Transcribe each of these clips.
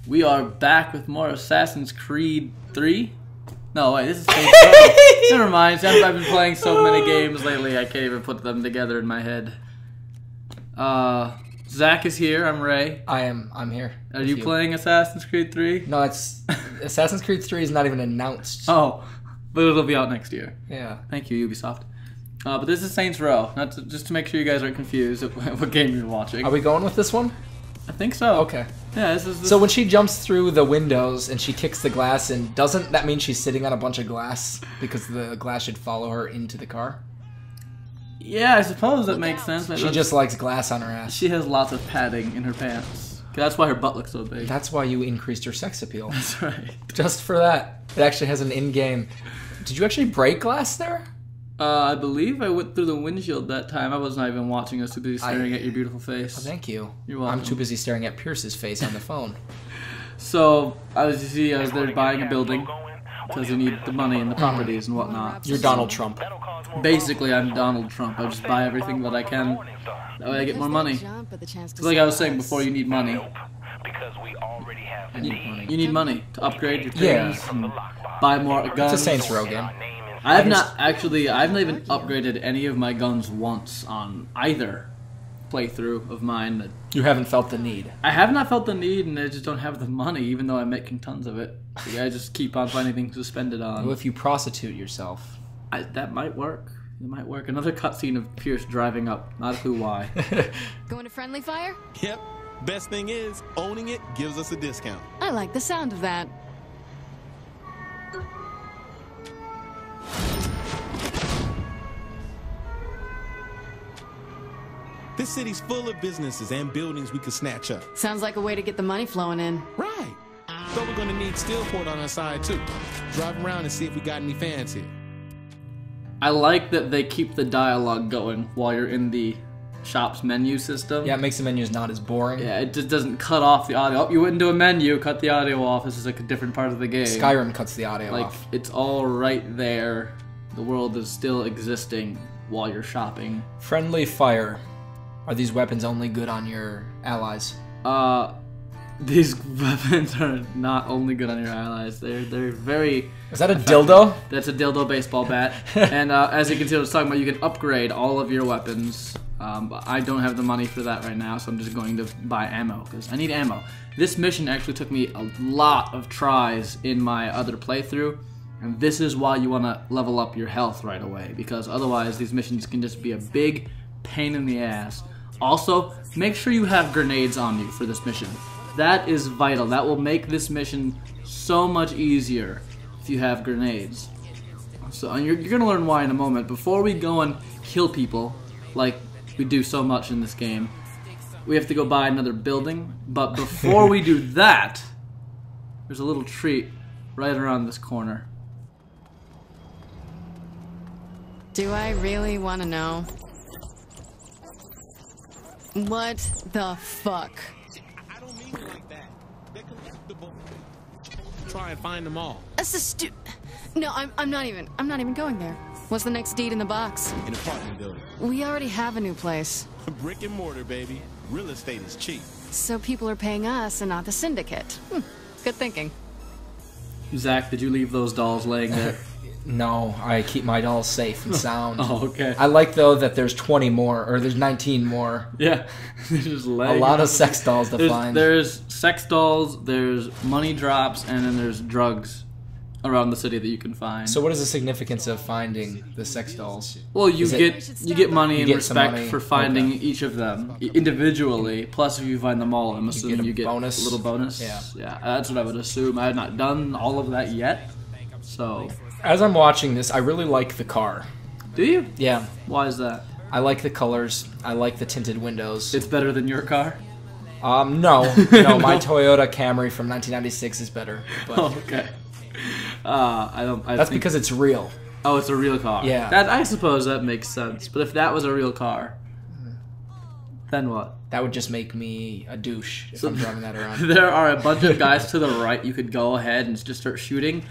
We are back with more Assassin's Creed 3. No, wait, this is Saints Row. Never mind. I've been playing so many games lately, I can't even put them together in my head. Zach is here. I'm Ray. I'm here. Are you playing Assassin's Creed 3? No, it's Assassin's Creed 3 is not even announced. Oh, but it'll be out next year. Yeah. Thank you, Ubisoft. But this is Saints Row. Just to make sure you guys aren't confused at what game you're watching. Are we going with this one? I think so. Okay. Yeah, this is. So when she jumps through the windows and she kicks the glass in, doesn't that mean she's sitting on a bunch of glass because the glass should follow her into the car? Yeah, I suppose that makes sense. She just likes glass on her ass. She has lots of padding in her pants. That's why her butt looks so big. That's why you increased her sex appeal. That's right. Just for that. It actually has an in-game. Did you actually break glass there? I believe I went through the windshield that time. I was not even watching. I was too busy staring at your beautiful face. Oh, thank you. You're welcome. I'm too busy staring at Pierce's face on the phone. So, I was there buying a building because you need the money and the properties and whatnot. You're Donald Trump. Basically, I'm Donald Trump. I just buy everything that I can. That way I get more money. So like I was saying before, you need money. You need money to upgrade your things and buy more guns. It's a Saints Row game. I have not even upgraded any of my guns once on either playthrough of mine. You haven't felt the need. I have not felt the need, and I just don't have the money, even though I'm making tons of it. I just keep on finding things to spend it on. Well, if you prostitute yourself. That might work. It might work. Another cutscene of Pierce driving up. Not a clue why. Going to friendly fire? Yep. Best thing is, owning it gives us a discount. I like the sound of that. This city's full of businesses and buildings we could snatch up. Sounds like a way to get the money flowing in. Right. But we're gonna need Stilwater on our side too. Drive around and see if we got any fans here. I like that they keep the dialogue going while you're in the shop's menu system. Yeah, it makes the menus not as boring. Yeah, it just doesn't cut off the audio. Oh, you went into a menu, cut the audio off. This is like a different part of the game. Skyrim cuts the audio like, off. It's all right there. The world is still existing while you're shopping. Friendly fire. Are these weapons only good on your allies? These weapons are not only good on your allies. They're very... Is that a effective. dildo? That's a dildo baseball bat. And as you can see, I was talking about, you can upgrade all of your weapons. But I don't have the money for that right now, so I'm just going to buy ammo, because I need ammo. This mission actually took me a lot of tries in my other playthrough, and this is why you want to level up your health right away, because otherwise these missions can just be a big pain in the ass. Also, make sure you have grenades on you for this mission. That is vital. That will make this mission so much easier if you have grenades. So, and you're going to learn why in a moment. Before we go and kill people, like we do so much in this game, we have to go buy another building. But before we do that, there's a little treat right around this corner. Do I really want to know? What the fuck? I don't mean it like that. They're collectible. Try and find them all. That's a No, I'm not even going there. What's the next deed in the box? An apartment building. We already have a new place. Brick and mortar, baby. Real estate is cheap. So people are paying us and not the Syndicate. Good thinking. Zach, did you leave those dolls laying there? No, I keep my dolls safe and sound. Oh, okay. I like, though, that there's 20 more, or there's 19 more. Yeah. Just laying a lot of sex dolls to find. There's sex dolls, there's money drops, and then there's drugs around the city that you can find. So what is the significance of finding the sex dolls? Well, you get money and respect money. for finding each of them individually. Plus, if you find them all, I'm assuming you get a little bonus. Yeah, that's what I would assume. I have not done all of that yet, so... As I'm watching this, I really like the car. Do you? Yeah. Why is that? I like the colors. I like the tinted windows. It's better than your car? No. No, my Toyota Camry from 1996 is better. But oh, okay. That's because it's real. Oh, it's a real car. Yeah. I suppose that makes sense. But if that was a real car, then what? That would just make me a douche if I'm driving that around. There are a bunch of guys to the right. You could go ahead and just start shooting.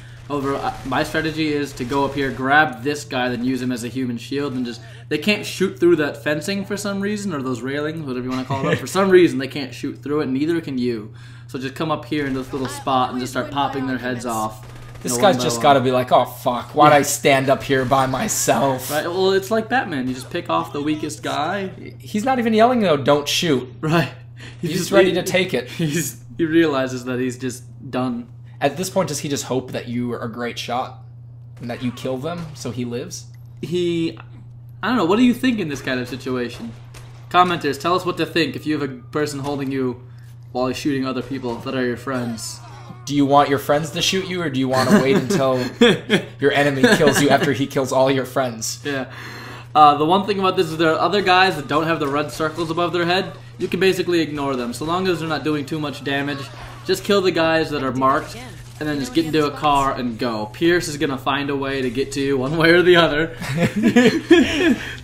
My strategy is to go up here, grab this guy, then use him as a human shield, and just... They can't shoot through that fencing for some reason, or those railings, whatever you want to call it. For some reason, they can't shoot through it, neither can you. So just come up here in this little spot and just start popping their heads off. This guy's just got to be like, oh fuck, why'd I stand up here by myself? Right. Well, it's like Batman. You just pick off the weakest guy. He's not even yelling though. Don't shoot. Right. He's just ready to take it. He realizes that he's just done. At this point, does he just hope that you are a great shot and that you kill them so he lives? I don't know. What do you think in this kind of situation? Commenters, tell us what to think if you have a person holding you while he's shooting other people that are your friends. Do you want your friends to shoot you, or do you want to wait until your enemy kills you after he kills all your friends? Yeah. The one thing about this is there are other guys that don't have the red circles above their head. You can basically ignore them. So long as they're not doing too much damage, just kill the guys that are marked, and then just get into a car and go. Pierce is going to find a way to get to you one way or the other.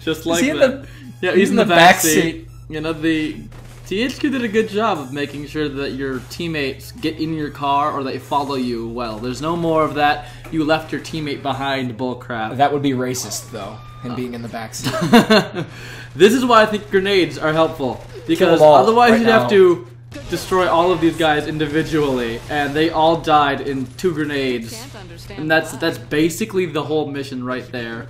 Just like that. Yeah, he's in the back seat. You know, the THQ did a good job of making sure that your teammates get in your car or they follow you well. There's no more of that you left your teammate behind bullcrap. That would be racist, though, him being in the backseat. This is why I think grenades are helpful. Because otherwise you'd have to destroy all of these guys individually, and they all died in 2 grenades. And that's basically the whole mission right there.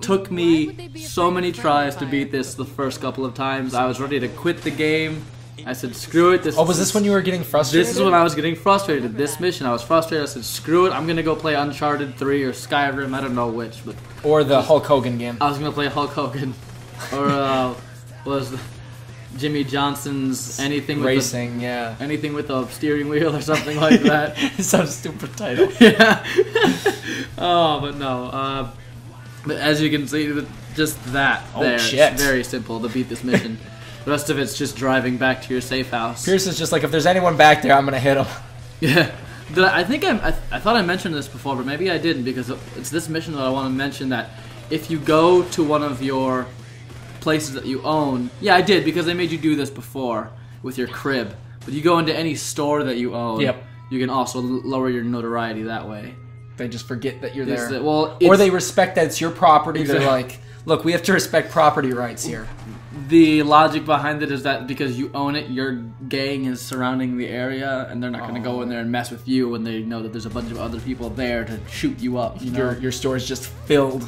Took me so many tries to beat this the first couple of times. I was ready to quit the game. I said, screw it. Was this when you were getting frustrated? This is when I was getting frustrated. This mission, I was frustrated. I said, screw it. I'm going to go play Uncharted 3 or Skyrim. I don't know which. But or the Hulk Hogan game. I was going to play Hulk Hogan. Or was Jimmy Johnson's anything with Racing, yeah. Anything with a steering wheel or something like that. Some stupid title. Yeah. Oh, but no. But as you can see, just that shit. It's very simple to beat this mission. The rest of it's just driving back to your safe house. Pierce is just like, if there's anyone back there, I'm gonna hit him. Yeah. I think I thought I mentioned this before, but maybe I didn't, because it's this mission that I want to mention that if you go to one of your places that you own, yeah, I did, because they made you do this before with your crib. But you go into any store that you own, you can also lower your notoriety that way. They just forget that you're there. Or they respect that it's your property. Exactly. They're like, look, we have to respect property rights here. The logic behind it is that because you own it, your gang is surrounding the area, and they're not going to go in there and mess with you when they know that there's a bunch of other people there to shoot you up. You know? Your store is just filled.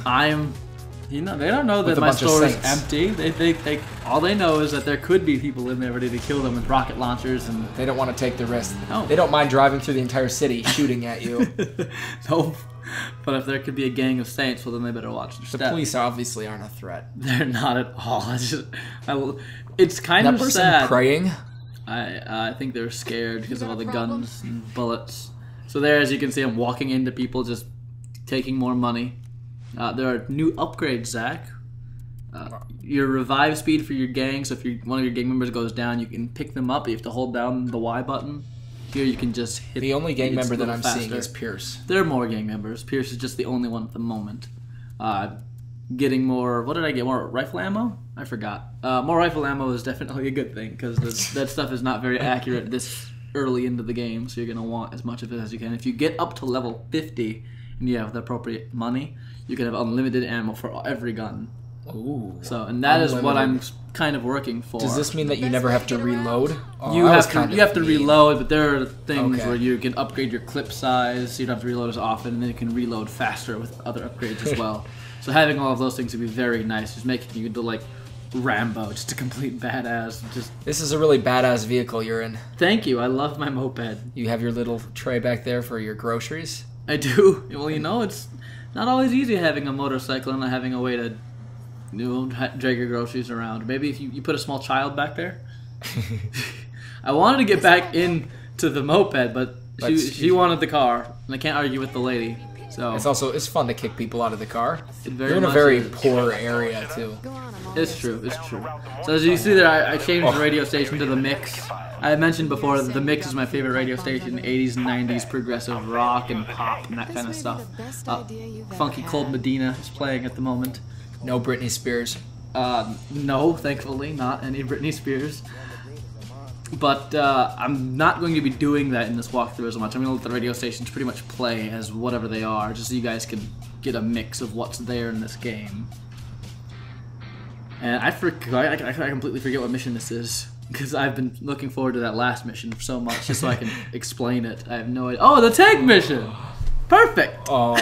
They don't know that my store is empty. They all they know is that there could be people in there ready to kill them with rocket launchers, and they don't want to take the risk. No. They don't mind driving through the entire city shooting at you. No, but if there could be a gang of saints, well then they better watch their steps. The police obviously aren't a threat. They're not at all. It's kind of sad. That person praying? I think they're scared because of all the guns and bullets. So there, as you can see, I'm walking into people just taking more money. There are new upgrades, Zach. Your revive speed for your gang, so if one of your gang members goes down, you can pick them up. You have to hold down the Y button. Here you can just hit. The only gang member that I'm seeing is Pierce. There are more gang members. Pierce is just the only one at the moment. Getting more... What did I get? More rifle ammo? I forgot. More rifle ammo is definitely a good thing, because that stuff is not very accurate this early into the game, so you're going to want as much of it as you can. If you get up to level 50 and you have the appropriate money, you can have unlimited ammo for every gun. Ooh. So, and that is what I'm kind of working for. Does this mean that you never have to reload? You have to reload, but there are things where you can upgrade your clip size, so you don't have to reload as often, and then you can reload faster with other upgrades as well. So having all of those things would be very nice, just making you into like Rambo, just a complete badass. This is a really badass vehicle you're in. Thank you. I love my moped. You have your little tray back there for your groceries? I do. Well, you know, it's not always easy having a motorcycle and not having a way to drag your groceries around. Maybe if you put a small child back there. I wanted to get back into the moped, but she wanted the car, and I can't argue with the lady. So it's fun to kick people out of the car. You're in a very poor area too. It's true. It's true. So as you see there, I changed the radio station to the Mix. I mentioned before that the Mix is my favorite radio station. 80s and 90s progressive rock and pop and that kind of stuff. Funky Cold Medina is playing at the moment. No Britney Spears. No, thankfully, not any Britney Spears. But I'm not going to be doing that in this walkthrough as much. I'm going to let the radio stations pretty much play as whatever they are, just so you guys can get a mix of what's there in this game. And I completely forget what mission this is. because I've been looking forward to that last mission so much, just so I can explain it. I have no idea. Oh, the tank mission! Perfect! Oh.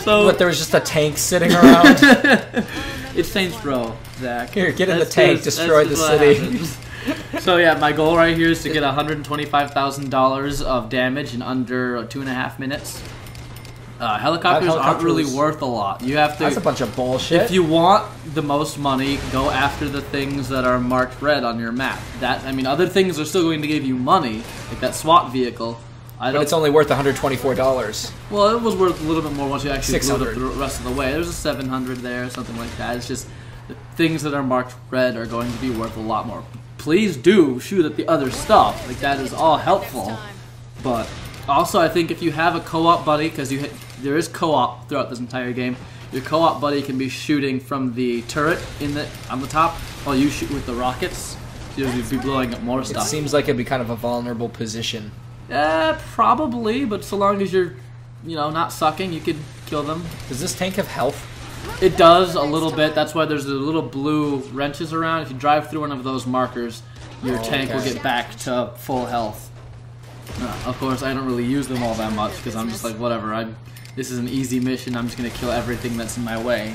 So, But there was just a tank sitting around. it's Saints Row, Zach. Here, get in the tank, destroy the city. So yeah, my goal right here is to get $125,000 of damage in under 2.5 minutes. Helicopters aren't really worth a lot. You have to. That's a bunch of bullshit. If you want the most money, go after the things that are marked red on your map. Other things are still going to give you money, like that SWAT vehicle. But it's only worth $124. Well, it was worth a little bit more once you actually blew it $600. the rest of the way. There's a 700 there, something like that. It's just the things that are marked red are going to be worth a lot more. Please do shoot at the other stuff. Like, that is all helpful. But also, I think if you have a co-op buddy, because there is co-op throughout this entire game, your co-op buddy can be shooting from the turret on the top while you shoot with the rockets. You'll be blowing up more stuff. It seems like it'd be kind of a vulnerable position. Probably, but so long as you're, not sucking, you could kill them. Does this tank have health? It does a little bit. That's why there's the little blue wrenches around. If you drive through one of those markers, your tank will get back to full health. Of course, I don't really use them all that much because I'm just like, whatever. This is an easy mission. I'm just gonna kill everything that's in my way.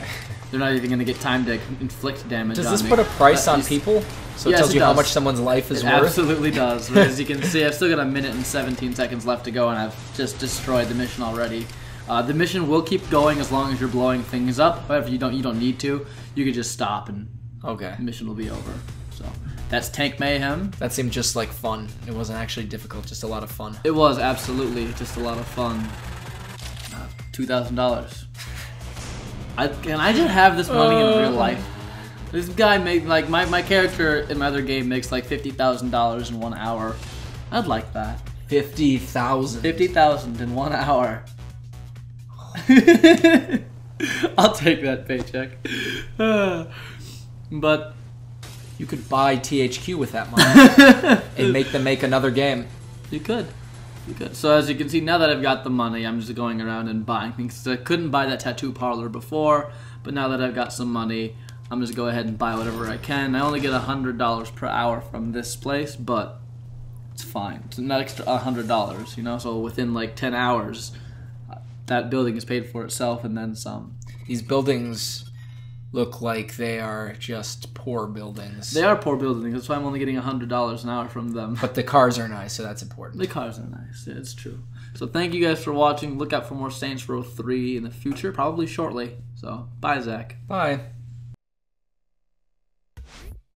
They're not even gonna get time to inflict damage. Does on this me. put a price on people? So it Yes, tells it you how does. much someone's life is It worth? absolutely does. But as you can see, I've still got 1 minute and 17 seconds left to go, and I've just destroyed the mission already. The mission will keep going as long as you're blowing things up. However, you don't need to. You could just stop, and the mission will be over. So that's Tank Mayhem. That seemed just like fun. It wasn't actually difficult, just a lot of fun. It was absolutely just a lot of fun. $2,000. Can I just have this money in real life? This guy made like my character in my other game makes like $50,000 in 1 hour. I'd like that. 50,000. 50,000 in 1 hour. I'll take that paycheck. But You could buy THQ with that money and make them make another game. you could. You could. So as you can see, now that I've got the money, I'm just going around and buying things. So I couldn't buy that tattoo parlor before, but now that I've got some money, I'm just go ahead and buy whatever I can. I only get $100 per hour from this place, but it's fine. It's not extra $100, So within like 10 hours, that building is paid for itself and then some. These buildings look like they are just poor buildings. They are poor buildings. That's why I'm only getting $100 an hour from them. But the cars are nice, so that's important. The cars are nice. Yeah, it's true. So thank you guys for watching. Look out for more Saints Row 3 in the future, probably shortly. So bye, Zach. Bye.